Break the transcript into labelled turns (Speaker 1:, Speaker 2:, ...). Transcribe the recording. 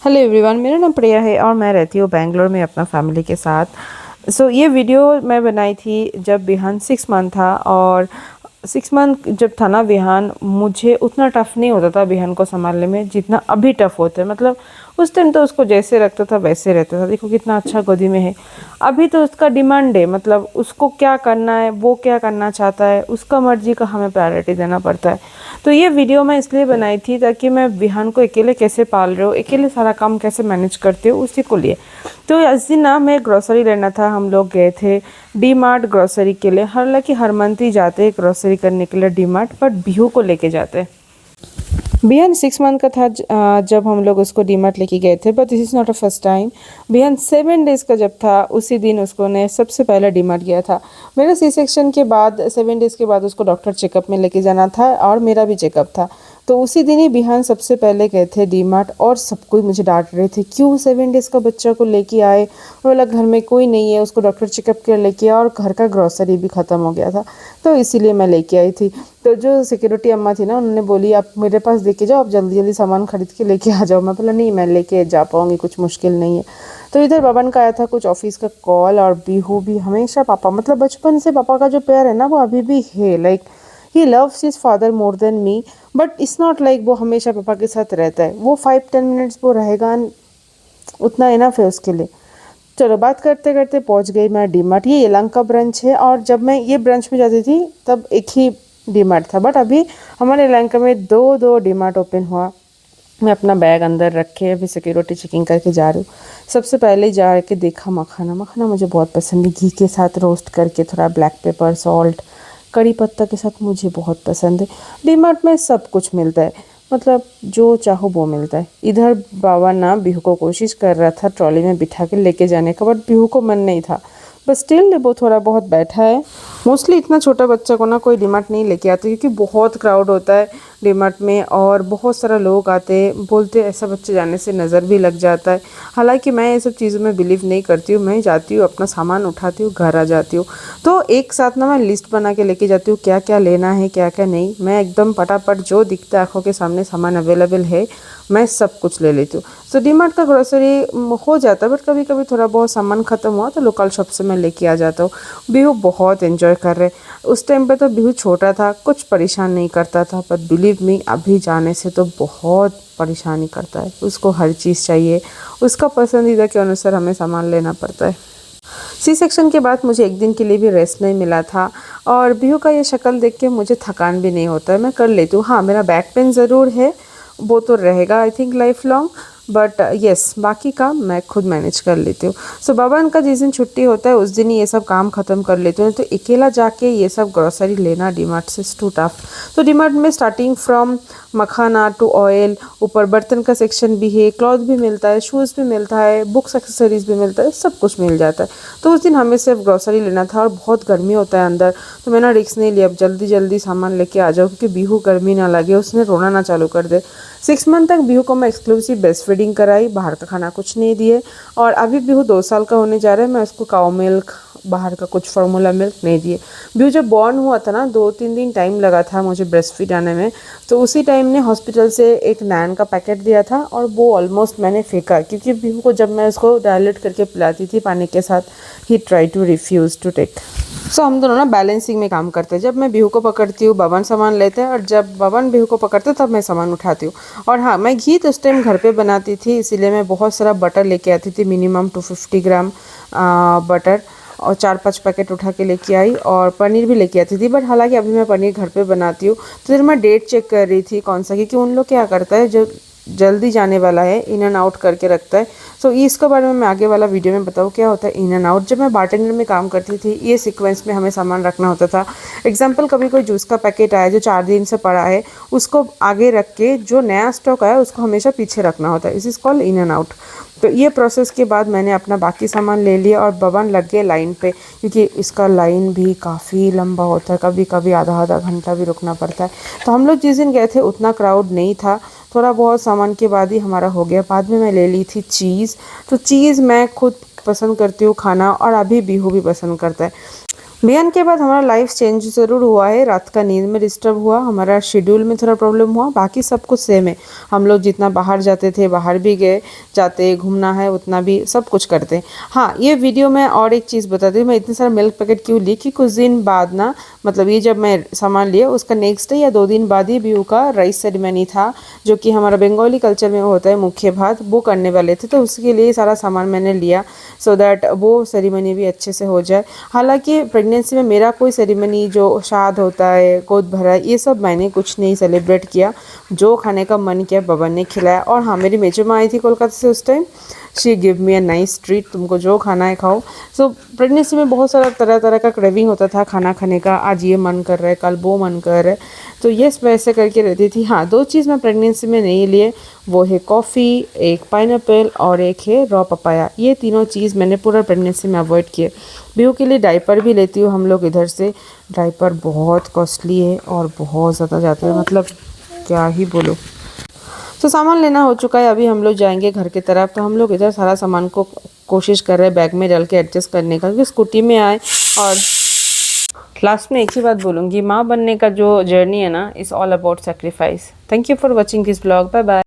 Speaker 1: Hello everyone, मेरा नाम प्रिया है और मैं रहती हूँ बेंगलोर में अपना फैमिली के साथ। ये वीडियो मैं बनाई थी जब विहान 6 मंथ था। और 6 मंथ जब था ना विहान, मुझे उतना टफ़ नहीं होता था विहान को संभालने में जितना अभी टफ़ होता है। मतलब उस टाइम तो उसको जैसे रखता था वैसे रहता था। देखो कितना अच्छा गोदी में है। अभी तो उसका डिमांड है, मतलब उसको क्या करना है, वो क्या करना चाहता है, उसका मर्जी का हमें प्रायोरिटी देना पड़ता है। तो ये वीडियो मैं इसलिए बनाई थी ताकि मैं विहान को अकेले कैसे पाल रही हूँ, अकेले सारा काम कैसे मैनेज करती हूँ, उसी को लिए। तो इस दिन ना मैं ग्रोसरी लेना था, हम लोग गए थे डी मार्ट ग्रोसरी के लिए। हालांकि हर मंथ ही जाते हैं ग्रोसरी करने के लिए डी मार्ट, बट बिहू को लेके जाते हैं। बिहान 6 मंथ का था जब हम लोग उसको डीमार्ट लेके गए थे, but this is not a first time. Bihan 7 days का जब था उसी दिन उसको ने सबसे पहले डीमार्ट गया था। मेरा सी सेक्शन के बाद 7 डेज़ के बाद उसको डॉक्टर चेकअप में लेके जाना था और मेरा भी चेकअप था। तो उसी दिन ही बिहान सबसे पहले गए थे डीमार्ट और सब कोई मुझे डांट रहे थे, क्यों 7 डेज़ का बच्चा को लेके आए। बोला घर में कोई नहीं है, उसको डॉक्टर चेकअप के लेके आया और घर का ग्रोसरी भी ख़त्म हो गया था, तो इसीलिए मैं लेके आई थी। तो जो सिक्योरिटी अम्मा थी ना, उन्होंने बोली आप मेरे पास देके जाओ, आप जल्दी जल्दी सामान खरीद के लेके आ जाओ। मैं बोला नहीं, मैं लेके जा पाऊँगी, कुछ मुश्किल नहीं है। तो इधर बबन का आया था कुछ ऑफिस का कॉल, और बिहू भी हमेशा पापा, मतलब बचपन से पापा का जो प्यार है ना वो अभी भी है। Like he loves his father more than me, but it's not like वो हमेशा पापा के साथ रहता है। वो 5-10 मिनट्स वो रहेगा, उतना इनफ है उसके लिए। चलो बात करते करते पहुंच गई मैं डीमार्ट। ये यलंग का ब्रांच है, और जब मैं ये ब्रांच में जाती थी तब एक ही डीमार्ट था, बट अभी हमारे यलंग में दो दो डीमार्ट ओपन हुआ। मैं अपना बैग अंदर रख के अभी सिक्योरिटी चेकिंग करके जा रही हूँ। सबसे पहले जा के देखा मखाना। मखाना मुझे बहुत पसंद है, घी के साथ रोस्ट करके, थोड़ा ब्लैक पेपर, सॉल्ट, कड़ी पत्ता के साथ मुझे बहुत पसंद है। डीमार्ट में सब कुछ मिलता है, मतलब जो चाहो वो मिलता है। इधर बाबा ना बिहू को कोशिश कर रहा था ट्रॉली में बिठा के लेके जाने का, बट बिहू को मन नहीं था। बस स्टिल वो थोड़ा बहुत बैठा है। मोस्टली इतना छोटा बच्चा को ना कोई डीमार्ट नहीं लेके आता, क्योंकि बहुत क्राउड होता है डीमार्ट में और बहुत सारा लोग आते हैं। बोलते ऐसा बच्चे जाने से नज़र भी लग जाता है। हालांकि मैं ये सब चीज़ों में बिलीव नहीं करती हूँ। मैं जाती हूँ, अपना सामान उठाती हूँ, घर आ जाती हूँ। तो एक साथ ना मैं लिस्ट बना के लेके जाती हूँ, क्या क्या लेना है क्या क्या नहीं। मैं एकदम फटाफट जो दिखता है आँखों के सामने सामान अवेलेबल है, मैं सब कुछ ले लेती हूँ। सो डीमार्ट का ग्रोसरी हो जाता है, बट कभी कभी थोड़ा बहुत सामान ख़त्म हुआ तो लोकल शॉप से मैं लेके आ जाता हूँ। बिहू बहुत एंजॉय कर रहे। उस टाइम पे तो बिहू छोटा था, कुछ परेशान नहीं करता था, पर बिलीव मी अभी जाने से तो बहुत परेशानी करता है। उसको हर चीज़ चाहिए, उसका पसंदीदा के अनुसार हमें सामान लेना पड़ता है। सी सेक्शन के बाद मुझे एक दिन के लिए भी रेस्ट नहीं मिला था, और बिहू का ये शक्ल देख के मुझे थकान भी नहीं होता है, मैं कर लेती हूँ। हाँ, मेरा बैक पेन ज़रूर है, वो तो रहेगा I think life long, but yes बाकी काम मैं खुद मैनेज कर लेती हूँ। सो बबन का जिस दिन छुट्टी होता है उस दिन ही ये सब काम ख़त्म कर लेती हूँ। तो अकेला जाके ये सब ग्रोसरी लेना डीमार्ट से टू टफ। तो डीमार्ट में starting from makhana to oil, ऊपर बर्तन का सेक्शन भी है, क्लॉथ भी मिलता है, शूज़ भी मिलता है, बुक्स एक्सेसरीज भी मिलता है, सब कुछ मिल जाता है। तो उस दिन हमें सिर्फ ग्रोसरी लेना था, और बहुत गर्मी होता है अंदर, तो मैंने रिस्क नहीं लिया। अब जल्दी जल्दी सामान लेके आ जाओ, क्योंकि बिहू गर्मी ना लगे, उसने रोना ना चालू कर दे। 6 मंथ तक बिहू को मैं एक्सक्लूसिव ब्रेस्ट फीडिंग कराई, बाहर का खाना कुछ नहीं दिए। और अभी बिहू 2 साल का होने जा रहा है, मैं उसको काऊ मिल्क, बाहर का कुछ फार्मूला मिल्क नहीं दिए। बिहू जब बॉर्न हुआ था ना, 2-3 दिन टाइम लगा था मुझे ब्रेस्ट फीड आने में। तो उसी टाइम ने हॉस्पिटल से एक नैन का पैकेट दिया था, और वो ऑलमोस्ट मैंने फेंका, क्योंकि बिहू को जब मैं उसको डायलेट करके पिलाती थी पानी के साथ, he try to refuse to take. So हम दोनों ना बैलेंसिंग में काम करते हैं। जब मैं बिहू को पकड़ती हूँ बबन सामान लेते हैं, और जब बबन बिहू को पकड़ते तब मैं सामान उठाती हूँ। और हाँ, मैं घी तो उस टाइम घर पे बनाती थी, इसीलिए मैं बहुत सारा बटर लेके आती थी, मिनिमम 250 ग्राम बटर, और 4-5 पैकेट उठा के लेके आई। और पनीर भी लेके आती थी, बट हालांकि अभी मैं पनीर घर पे बनाती हूँ। तो फिर मैं डेट चेक कर रही थी कौन सा, क्योंकि उन लोग क्या करता है, जो जल्दी जाने वाला है इन एंड आउट करके रखता है। सो इसके बारे में मैं आगे वाला वीडियो में बताऊँ क्या होता है इन एंड आउट। जब मैं बार्टेंडर में काम करती थी, ये सीक्वेंस में हमें सामान रखना होता था। एग्जाम्पल, कभी कोई जूस का पैकेट आया जो 4 दिन से पड़ा है, उसको आगे रख के जो नया स्टॉक आया उसको हमेशा पीछे रखना होता है। इस is called in and out. तो ये प्रोसेस के बाद मैंने अपना बाकी सामान ले लिया, और बबन लग गए लाइन पे, क्योंकि इसका लाइन भी काफ़ी लंबा होता है, कभी कभी आधा आधा घंटा भी रुकना पड़ता है। तो हम लोग जिस दिन गए थे उतना क्राउड नहीं था, थोड़ा बहुत सामान के बाद ही हमारा हो गया। बाद में मैं ले ली थी चीज़। तो चीज़ मैं खुद पसंद करती हूँ खाना, और अभी बिहू भी पसंद करता है। बिहान के बाद हमारा लाइफ चेंज ज़रूर हुआ है। रात का नींद में डिस्टर्ब हुआ, हमारा शेड्यूल में थोड़ा प्रॉब्लम हुआ, बाकी सब कुछ सेम है। हम लोग जितना बाहर जाते थे बाहर भी गए, जाते घूमना है उतना भी सब कुछ करते। हाँ, ये वीडियो में और एक चीज़ बताती हूँ, मैं इतने सारा मिल्क पैकेट क्यों ली कि कुछ दिन बाद ना, मतलब ये जब मैं सामान लिया उसका नेक्स्ट डे या 2 दिन बाद ही बिहू का राइस सेरेमनी था, जो कि हमारा बंगाली कल्चर में होता है मुख्य भात, वो करने वाले थे। तो उसके लिए सारा सामान मैंने लिया सो दैट वो सेरेमनी भी अच्छे से हो जाए। हालांकि प्रेगनेंसी में मेरा कोई सेरेमनी जो शाद होता है, गोद भरा, ये सब मैंने कुछ नहीं सेलिब्रेट किया। जो खाने का मन किया बबन ने खिलाया। और हाँ, मेरी मेजो माँ आई थी कोलकाता से उस time, she give me a nice treat, तुमको जो खाना है खाओ। सो प्रेगनेंसी में बहुत सारा तरह तरह का क्रेविंग होता था खाना खाने का, आज ये मन कर रहा है कल वो मन कर रहा है, तो ये वैसे करके रहती थी। हाँ, 2 चीज़ मैं प्रेगनेंसी में नहीं लिए, वो है कॉफ़ी, एक पाइनएप्पल और एक है रॉ पपाया। ये तीनों चीज़ मैंने पूरा प्रेगनेंसी में अवॉइड किए। बिहू के लिए डायपर भी लेती हूँ हम लोग इधर से, डायपर बहुत कॉस्टली है और बहुत ज़्यादा जाते हैं, मतलब क्या ही बोलो। तो सामान लेना हो चुका है, अभी हम लोग जाएंगे घर की तरफ। तो हम लोग इधर सारा सामान को कोशिश कर रहे हैं बैग में डाल के एडजस्ट करने का, क्योंकि स्कूटी में आए। और लास्ट में एक ही बात बोलूँगी, माँ बनने का जो जर्नी है ना, is all about sacrifice. Thank you for watching this blog, bye bye.